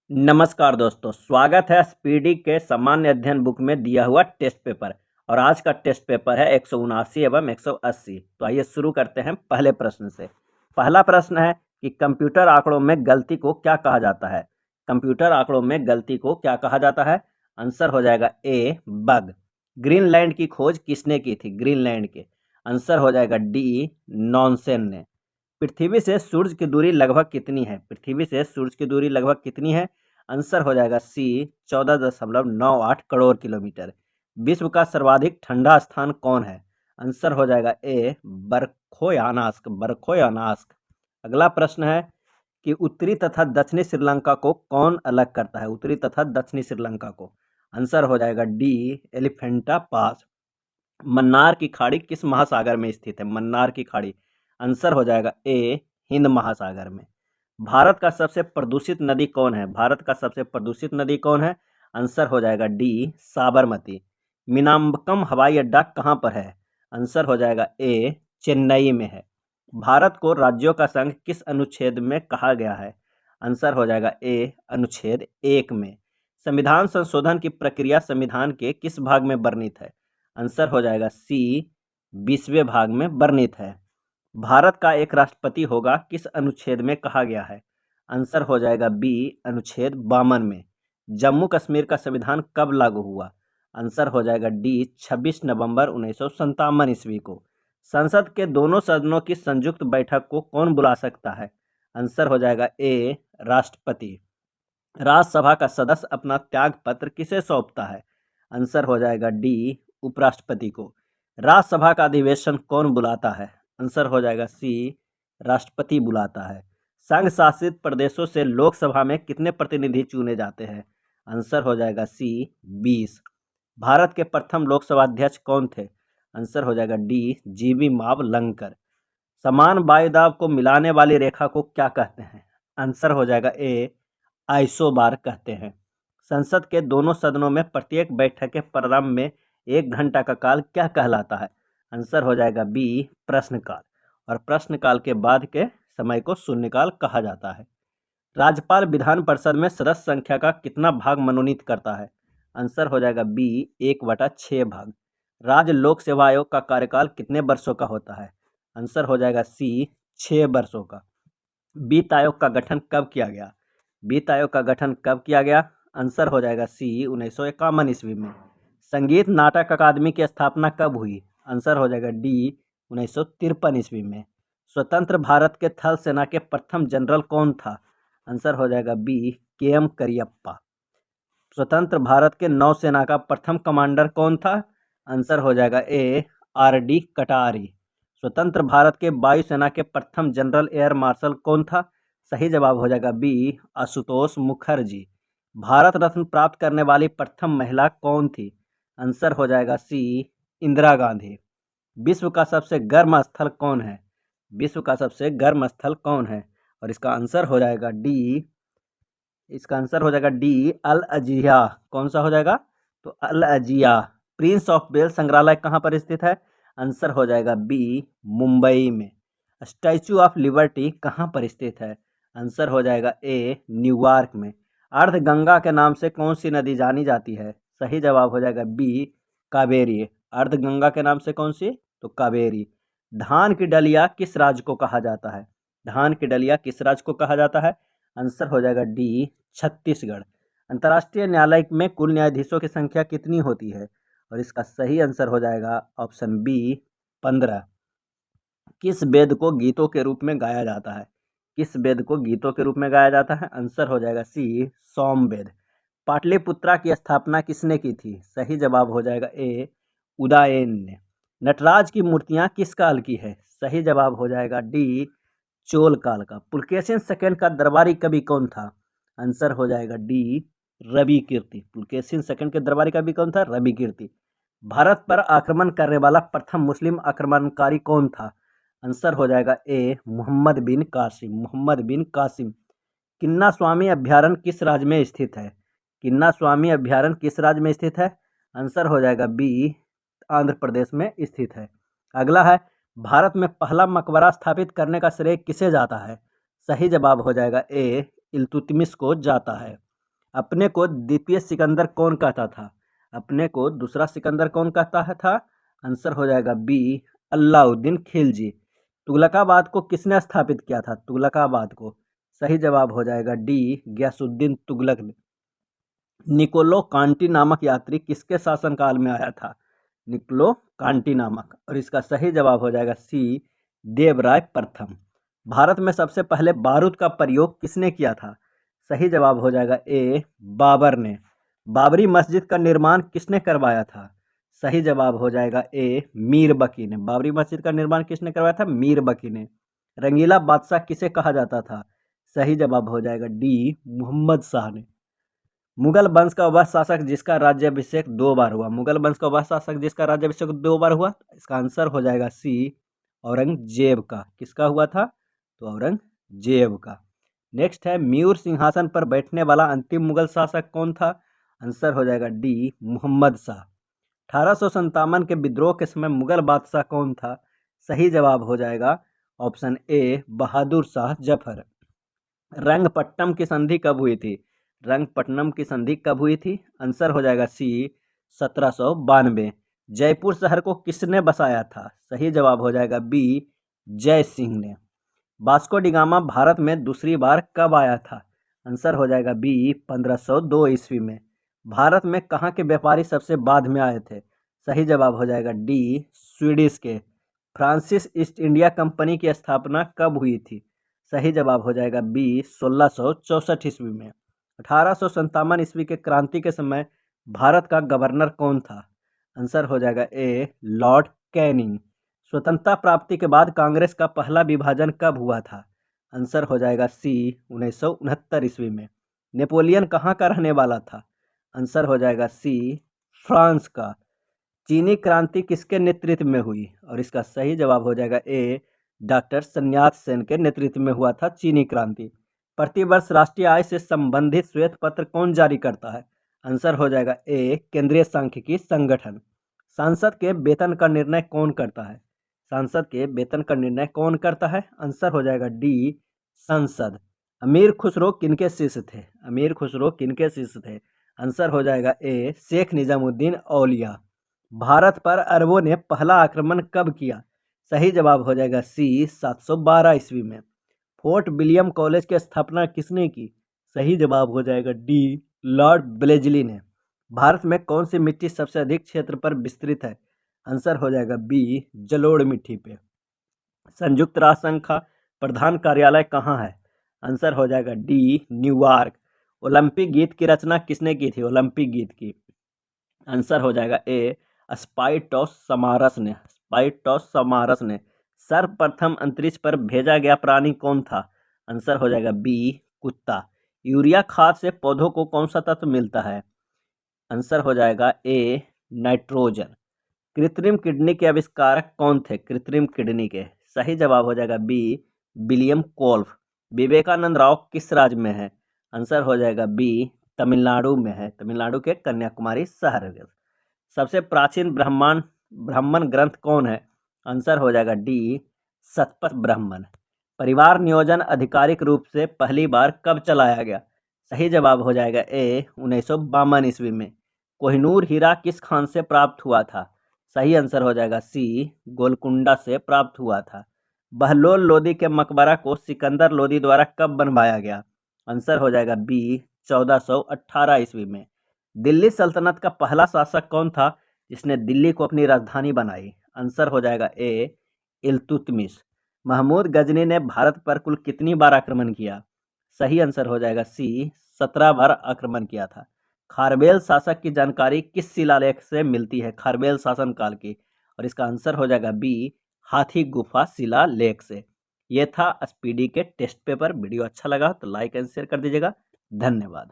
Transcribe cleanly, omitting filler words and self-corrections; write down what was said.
नमस्कार दोस्तों, स्वागत है स्पीडी के सामान्य अध्ययन बुक में दिया हुआ टेस्ट पेपर। और आज का टेस्ट पेपर है 179 एवं 180। तो आइए शुरू करते हैं पहले प्रश्न से। पहला प्रश्न है कि कंप्यूटर आंकड़ों में गलती को क्या कहा जाता है। कंप्यूटर आंकड़ों में गलती को क्या कहा जाता है। आंसर हो जाएगा ए बग। ग्रीनलैंड की खोज किसने की थी। ग्रीनलैंड के। आंसर हो जाएगा डी नॉनसेन ने। पृथ्वी से सूर्य की दूरी लगभग कितनी है। पृथ्वी से सूर्य की दूरी लगभग कितनी है। आंसर हो जाएगा सी 14.98 करोड़ किलोमीटर। विश्व का सर्वाधिक ठंडा स्थान कौन है। आंसर हो जाएगा ए बरखोयानास्क। बरखोयानास्क। अगला प्रश्न है कि उत्तरी तथा दक्षिणी श्रीलंका को कौन अलग करता है। उत्तरी तथा दक्षिणी श्रीलंका को। आंसर हो जाएगा डी एलिफेंटा पास। मन्नार की खाड़ी किस महासागर में स्थित है। मन्नार की खाड़ी। आंसर हो जाएगा ए हिंद महासागर में। भारत का सबसे प्रदूषित नदी कौन है। भारत का सबसे प्रदूषित नदी कौन है। आंसर हो जाएगा डी साबरमती। मीनाम्बकम हवाई अड्डा कहाँ पर है। आंसर हो जाएगा ए चेन्नई में है। भारत को राज्यों का संघ किस अनुच्छेद में कहा गया है। आंसर हो जाएगा ए अनुच्छेद 1 में। संविधान संशोधन की प्रक्रिया संविधान के किस भाग में वर्णित है। आंसर हो जाएगा सी 20वें भाग में वर्णित है। भारत का एक राष्ट्रपति होगा किस अनुच्छेद में कहा गया है। आंसर हो जाएगा बी अनुच्छेद 52 में। जम्मू कश्मीर का संविधान कब लागू हुआ। आंसर हो जाएगा डी 26 नवंबर 1957 ईस्वी को। संसद के दोनों सदनों की संयुक्त बैठक को कौन बुला सकता है। आंसर हो जाएगा ए राष्ट्रपति। राज्यसभा का सदस्य अपना त्याग पत्र किसे सौंपता है। आंसर हो जाएगा डी उपराष्ट्रपति को। राज्यसभा का अधिवेशन कौन बुलाता है। आंसर हो जाएगा सी राष्ट्रपति बुलाता है। संघ शासित प्रदेशों से लोकसभा में कितने प्रतिनिधि चुने जाते हैं। आंसर हो जाएगा सी 20। भारत के प्रथम लोकसभा अध्यक्ष कौन थे। आंसर हो जाएगा डी जीवी मावलंकर। समान वायुदाब को मिलाने वाली रेखा को क्या कहते हैं। आंसर हो जाएगा ए आइसोबार कहते हैं। संसद के दोनों सदनों में प्रत्येक बैठक के प्रारंभ में 1 घंटा का काल क्या कहलाता है। आंसर हो जाएगा बी प्रश्नकाल। और प्रश्नकाल के बाद के समय को शून्यकाल कहा जाता है। राज्यपाल विधान परिषद में सदस्य संख्या का कितना भाग मनोनीत करता है। आंसर हो जाएगा बी 1/6 भाग। राज्य लोक सेवा आयोग का कार्यकाल कितने वर्षों का होता है। आंसर हो जाएगा सी 6 वर्षों का। वित्त आयोग का गठन कब किया गया। वित्त आयोग का गठन कब किया गया। आंसर हो जाएगा सी 1951 ईस्वी में। संगीत नाटक अकादमी की स्थापना कब हुई। आंसर हो जाएगा डी 1953 ईस्वी में। स्वतंत्र भारत के थल सेना के प्रथम जनरल कौन था। आंसर हो जाएगा बी के.एम. करियप्पा। स्वतंत्र भारत के नौसेना का प्रथम कमांडर कौन था। आंसर हो जाएगा ए आर.डी. कटारी। स्वतंत्र भारत के वायुसेना के प्रथम जनरल एयर मार्शल कौन था। सही जवाब हो जाएगा बी आशुतोष मुखर्जी। भारत रत्न प्राप्त करने वाली प्रथम महिला कौन थी। आंसर हो जाएगा सी इंदिरा गांधी। विश्व का सबसे गर्म स्थल कौन है। विश्व का सबसे गर्म स्थल कौन है। और इसका आंसर हो जाएगा डी अल अजिया। कौन सा हो जाएगा। तो अल अजिया। प्रिंस ऑफ वेल्स संग्रहालय कहाँ पर स्थित है। आंसर हो जाएगा बी मुंबई में। स्टैचू ऑफ लिबर्टी कहाँ पर स्थित है। आंसर हो जाएगा ए न्यूयॉर्क में। अर्धगंगा के नाम से कौन सी नदी जानी जाती है। सही जवाब हो जाएगा बी कावेरी। अर्धगंगा के नाम से कौन सी। तो कावेरी। धान की डलिया किस राज्य को कहा जाता है। धान की डलिया किस राज्य को कहा जाता है। आंसर हो जाएगा डी छत्तीसगढ़। अंतर्राष्ट्रीय न्यायालय में कुल न्यायाधीशों की संख्या कितनी होती है। और इसका सही आंसर हो जाएगा ऑप्शन बी 15। किस वेद को गीतों के रूप में गाया जाता है। किस वेद को गीतों के रूप में गाया जाता है। आंसर हो जाएगा सी सोमवेद। पाटलिपुत्रा की स्थापना किसने की थी। सही जवाब हो जाएगा ए उदयन ने। नटराज की मूर्तियां किस काल की है। सही जवाब हो जाएगा डी चोल काल का। पुलकेशिन सेकंड का दरबारी कवि कौन था। आंसर हो जाएगा डी रवि कीर्ति। पुलकेशिन सेकंड के दरबारी कवि कौन था। रवि कीर्ति। भारत पर आक्रमण करने वाला प्रथम मुस्लिम आक्रमणकारी कौन था। आंसर हो जाएगा ए मोहम्मद बिन कासिम। मोहम्मद बिन कासिम। किन्ना स्वामी अभ्यारण्य किस राज्य में स्थित है। किन्ना स्वामी अभ्यारण्य किस राज्य में स्थित है। आंसर हो जाएगा बी आंध्र प्रदेश में स्थित है। अगला है भारत में पहला मकबरा स्थापित करने का श्रेय किसे जाता है। सही जवाब हो जाएगा ए इल्तुतमिश को जाता है। अपने को द्वितीय सिकंदर कौन कहता था? अपने को दूसरा सिकंदर कौन कहता है था? आंसर हो जाएगा बी, अलाउद्दीन खिलजी। तुगलकाबाद को किसने स्थापित किया था? तुगलकाबाद को सही जवाब हो जाएगा डी, गयासुद्दीन तुगलक ने। निकोलो कांटी नामक यात्री किसके शासनकाल में आया था? निकोलो कांटी नामक, और इसका सही जवाब हो जाएगा सी, देवराय प्रथम। भारत में सबसे पहले बारूद का प्रयोग किसने किया था? सही जवाब हो जाएगा ए, बाबर ने। बाबरी मस्जिद का निर्माण किसने करवाया था? सही जवाब हो जाएगा ए, मीर बकी ने। बाबरी मस्जिद का निर्माण किसने करवाया था? मीर बकी ने। रंगीला बादशाह किसे कहा जाता था? सही जवाब हो जाएगा डी, मोहम्मद शाह ने। मुगल वंश का वह शासक जिसका राज्याभिषेक 2 बार हुआ। मुगल वंश का वह शासक जिसका राज्याभिषेक 2 बार हुआ, इसका आंसर हो जाएगा सी, औरंगजेब का। किसका हुआ था? तो औरंगजेब का। नेक्स्ट है, म्यूर सिंहासन पर बैठने वाला अंतिम मुगल शासक कौन था? आंसर हो जाएगा डी, मोहम्मद शाह। 1857 के विद्रोह के समय मुगल बादशाह कौन था? सही जवाब हो जाएगा ऑप्शन ए, बहादुर शाह जफर। रंगपट्टनम की संधि कब हुई थी? रंगपट्टनम की संधि कब हुई थी? आंसर हो जाएगा सी, 1792। जयपुर शहर को किसने बसाया था? सही जवाब हो जाएगा बी, जय सिंह ने। वास्को डी गामा भारत में दूसरी बार कब आया था? आंसर हो जाएगा बी, 1502 ईस्वी में। भारत में कहाँ के व्यापारी सबसे बाद में आए थे? सही जवाब हो जाएगा डी, स्वीडिश के। फ्रांसिस ईस्ट इंडिया कंपनी की स्थापना कब हुई थी? सही जवाब हो जाएगा बी, 1664 ईस्वी में। 1857 ईस्वी के क्रांति के समय भारत का गवर्नर कौन था? आंसर हो जाएगा ए, लॉर्ड कैनिंग। स्वतंत्रता प्राप्ति के बाद कांग्रेस का पहला विभाजन कब हुआ था? आंसर हो जाएगा सी, 1969 ईस्वी में। नेपोलियन कहाँ का रहने वाला था? आंसर हो जाएगा सी, फ्रांस का। चीनी क्रांति किसके नेतृत्व में हुई? और इसका सही जवाब हो जाएगा ए, डॉक्टर सन्यात सेन के नेतृत्व में हुआ था चीनी क्रांति। प्रतिवर्ष राष्ट्रीय आय से संबंधित श्वेत पत्र कौन जारी करता है? आंसर हो जाएगा ए, केंद्रीय सांख्यिकी संगठन। सांसद के वेतन का निर्णय कौन करता है? सांसद के वेतन का निर्णय कौन करता है? आंसर हो जाएगा डी, संसद। अमीर खुसरो किनके शिष्य थे? अमीर खुसरो किनके शिष्य थे? आंसर हो जाएगा ए, शेख निजामुद्दीन औलिया। भारत पर अरबों ने पहला आक्रमण कब किया? सही जवाब हो जाएगा सी, 712 ईस्वी में। फोर्ट विलियम कॉलेज की स्थापना किसने की? सही जवाब हो जाएगा डी, लॉर्ड ब्लेजली ने। भारत में कौन सी मिट्टी सबसे अधिक क्षेत्र पर विस्तृत है? आंसर हो जाएगा बी, जलोढ़ मिट्टी पे। संयुक्त राष्ट्र संघ का प्रधान कार्यालय कहाँ है? आंसर हो जाएगा डी, न्यूयॉर्क। ओलंपिक गीत की रचना किसने की थी? ओलंपिक गीत की आंसर हो जाएगा ए, स्पाइटोस समारस ने। स्पाइटोस समारस ने। सर्वप्रथम अंतरिक्ष पर भेजा गया प्राणी कौन था? आंसर हो जाएगा बी, कुत्ता। यूरिया खाद से पौधों को कौन सा तत्व मिलता है? आंसर हो जाएगा ए, नाइट्रोजन। कृत्रिम किडनी के आविष्कारक कौन थे? कृत्रिम किडनी के सही जवाब हो जाएगा बी, विलियम कोल्फ। विवेकानंद राव किस राज्य में है? आंसर हो जाएगा बी, तमिलनाडु में है। तमिलनाडु के कन्याकुमारी शहर है। सबसे प्राचीन ब्राह्मण ग्रंथ कौन है? आंसर हो जाएगा डी, शतपथ ब्राह्मण। परिवार नियोजन आधिकारिक रूप से पहली बार कब चलाया गया? सही जवाब हो जाएगा ए, 1952 ईस्वी में। कोहिनूर हीरा किस खान से प्राप्त हुआ था? सही आंसर हो जाएगा सी, गोलकुंडा से प्राप्त हुआ था। बहलोल लोदी के मकबरा को सिकंदर लोदी द्वारा कब बनवाया गया? आंसर हो जाएगा बी, 1418 ईस्वी में। दिल्ली सल्तनत का पहला शासक कौन था जिसने दिल्ली को अपनी राजधानी बनाई? आंसर हो जाएगा ए, इल्तुतमिश। महमूद गजनी ने भारत पर कुल कितनी बार आक्रमण किया? सही आंसर हो जाएगा सी, 17 बार आक्रमण किया था। खारवेल शासक की जानकारी किस शिलालेख से मिलती है? खारवेल शासन काल की, और इसका आंसर हो जाएगा बी, हाथी गुफा शिलालेख से। ये था स्पीडी के टेस्ट पेपर। वीडियो अच्छा लगा तो लाइक एंड शेयर कर दीजिएगा। धन्यवाद।